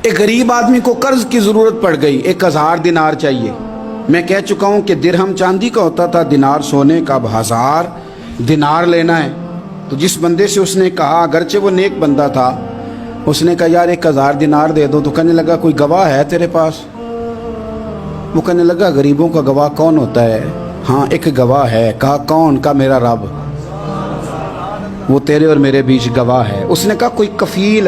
ایک غریب آدمی کو قرض کی ضرورت پڑ گئی، 1000 دینار چاہیے۔ میں کہہ چکا ہوں کہ درہم چاندی کا ہوتا تھا، دینار سونے کا، اب 1000 دینار لینا ہے۔ تو جس بندے سے اس نے کہا، اگرچہ وہ نیک بندہ تھا، اس نے کہا یار 1000 دینار دے دو، تو کہنے لگا کوئی گواہ ہے تیرے پاس؟ وہ کہنے لگا غریبوں کا گواہ کون ہوتا ہے؟ ہاں ایک گواہ ہے۔ کہا کون؟ کہا میرا رب، وہ تیرے اور میرے بیچ گواہ ہے۔ اس نے کہا کوئی کفیل،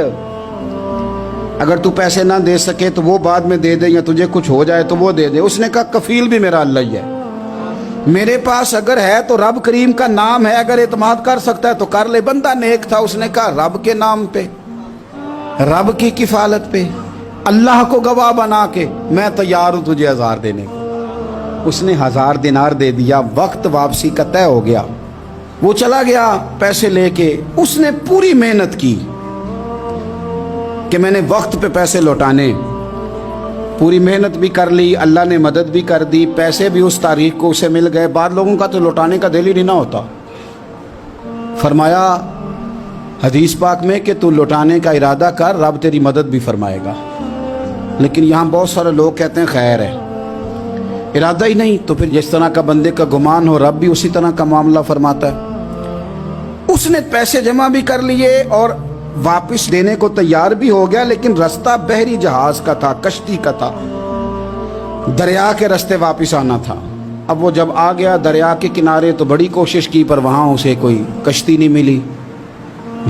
اگر تو پیسے نہ دے سکے تو وہ بعد میں دے دے، یا تجھے کچھ ہو جائے تو وہ دے دے۔ اس نے کہا کفیل بھی میرا اللہ ہی ہے، میرے پاس اگر ہے تو رب کریم کا نام ہے، اگر اعتماد کر سکتا ہے تو کر لے۔ بندہ نیک تھا، اس نے کہا رب کے نام پہ، رب کی کفالت پہ، اللہ کو گواہ بنا کے میں تیار ہوں تجھے 1000 دینے کو۔ اس نے 1000 دینار دے دیا، وقت واپسی کا طے ہو گیا۔ وہ چلا گیا پیسے لے کے۔ اس نے پوری محنت کی کہ میں نے وقت پہ پیسے لوٹانے، پوری محنت بھی کر لی، اللہ نے مدد بھی کر دی، پیسے بھی اس تاریخ کو اسے مل گئے۔ بعض لوگوں کا تو لوٹانے کا دل ہی نہیں نہ ہوتا۔ فرمایا حدیث پاک میں کہ تو لوٹانے کا ارادہ کر، رب تیری مدد بھی فرمائے گا۔ لیکن یہاں بہت سارے لوگ کہتے ہیں خیر ہے، ارادہ ہی نہیں، تو پھر جس طرح کا بندے کا گمان ہو رب بھی اسی طرح کا معاملہ فرماتا ہے۔ اس نے پیسے جمع بھی کر لیے اور واپس دینے کو تیار بھی ہو گیا، لیکن رستہ بحری جہاز کا تھا، کشتی کا تھا، دریا کے رستے واپس آنا تھا۔ اب وہ جب آ گیا دریا کے کنارے تو بڑی کوشش کی، پر وہاں اسے کوئی کشتی نہیں ملی۔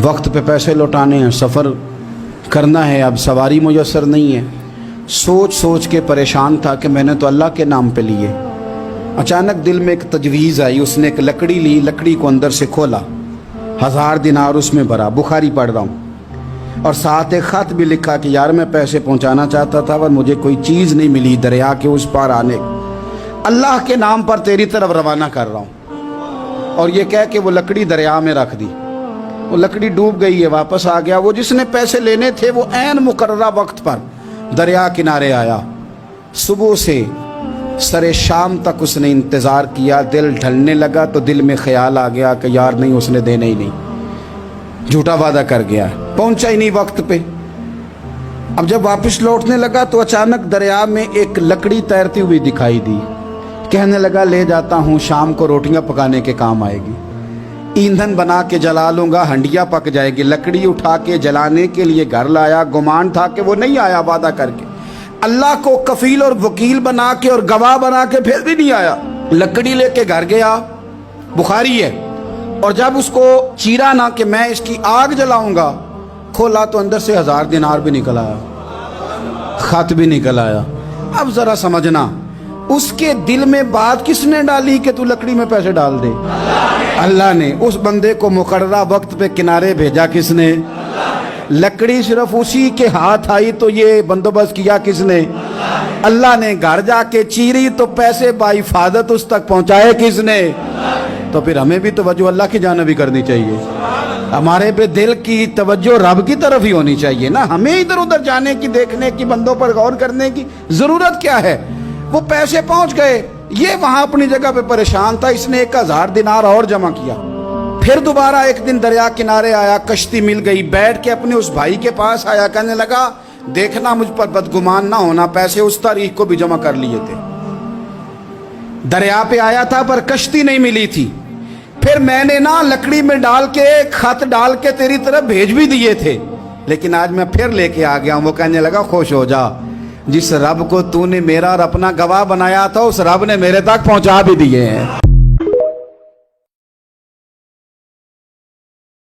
وقت پہ پیسے لوٹانے ہیں، سفر کرنا ہے، اب سواری میسر نہیں ہے۔ سوچ سوچ کے پریشان تھا کہ میں نے تو اللہ کے نام پہ لیے۔ اچانک دل میں ایک تجویز آئی، اس نے ایک لکڑی لی، لکڑی کو اندر سے کھولا، 1000 دینار اس میں بھرا۔ بخاری پڑھ رہا ہوں، اور ساتھ ایک خط بھی لکھا کہ یار میں پیسے پہنچانا چاہتا تھا اور مجھے کوئی چیز نہیں ملی دریا کے اس پار آنے، اللہ کے نام پر تیری طرف روانہ کر رہا ہوں۔ اور یہ کہہ کہ وہ لکڑی دریا میں رکھ دی۔ وہ لکڑی ڈوب گئی ہے، واپس آ گیا۔ وہ جس نے پیسے لینے تھے وہ عین مقررہ وقت پر دریا کنارے آیا۔ صبح سے سر شام تک اس نے انتظار کیا۔ دل ڈھلنے لگا تو دل میں خیال آ گیا کہ یار نہیں، اس نے دینے ہی نہیں، جھوٹا وعدہ کر گیا، پہنچا ہی نہیں وقت پہ۔ اب جب واپس لوٹنے لگا تو اچانک دریا میں ایک لکڑی تیرتی ہوئی دکھائی دی۔ کہنے لگا لے جاتا ہوں، شام کو روٹیاں پکانے کے کام آئے گی، ایندھن بنا کے جلا لوں گا، ہنڈیا پک جائے گی۔ لکڑی اٹھا کے جلانے کے لیے گھر لایا، گمان تھا کہ وہ نہیں آیا وعدہ کر کے، اللہ کو کفیل اور وکیل بنا کے اور گواہ بنا کے پھر بھی نہیں آیا۔ لکڑی لے کے گھر گیا، بخاری ہے، اور جب اس کو چیرا نہ کہ میں اس کی آگ جلاؤں گا، کھولا تو اندر سے 1000 دینار بھی نکل آیا، خط بھی نکل آیا۔ اب ذرا سمجھنا، اس کے دل میں بات کس نے ڈالی کہ تو لکڑی میں پیسے ڈال دے؟ اللہ نے۔ اس بندے کو مقررہ وقت پہ کنارے بھیجا کس نے؟ لکڑی صرف اسی کے ہاتھ آئی تو یہ بندوبست کیا کس نے؟ اللہ نے۔ گھر جا کے چیری تو پیسے بحفاظت اس تک پہنچائے کس نے؟ تو پھر ہمیں بھی توجہ اللہ کی جانب بھی کرنی چاہیے، ہمارے پہ دل کی توجہ رب کی طرف ہی ہونی چاہیے نا۔ ہمیں ادھر ادھر جانے کی، دیکھنے کی، بندوں پر غور کرنے کی ضرورت کیا ہے؟ وہ پیسے پہنچ گئے، یہ وہاں اپنی جگہ پہ پریشان تھا۔ اس نے 1000 دینار اور جمع کیا۔ پھر دوبارہ ایک دن دریا کنارے آیا، کشتی مل گئی، بیٹھ کے اپنے اس بھائی کے پاس آیا، کہنے لگا دیکھنا مجھ پر بدگمان نہ ہونا، پیسے اس تاریخ کو بھی جمع کر لیے تھے، دریا پہ آیا تھا پر کشتی نہیں ملی تھی، پھر میں نے نا لکڑی میں ڈال کے خط ڈال کے تیری طرف بھیج بھی دیے تھے، لیکن آج میں پھر لے کے آ گیا ہوں۔ وہ کہنے لگا خوش ہو جا، جس رب کو تو نے میرا اور اپنا گواہ بنایا تھا اس رب نے میرے تک پہنچا بھی دیے ہیں۔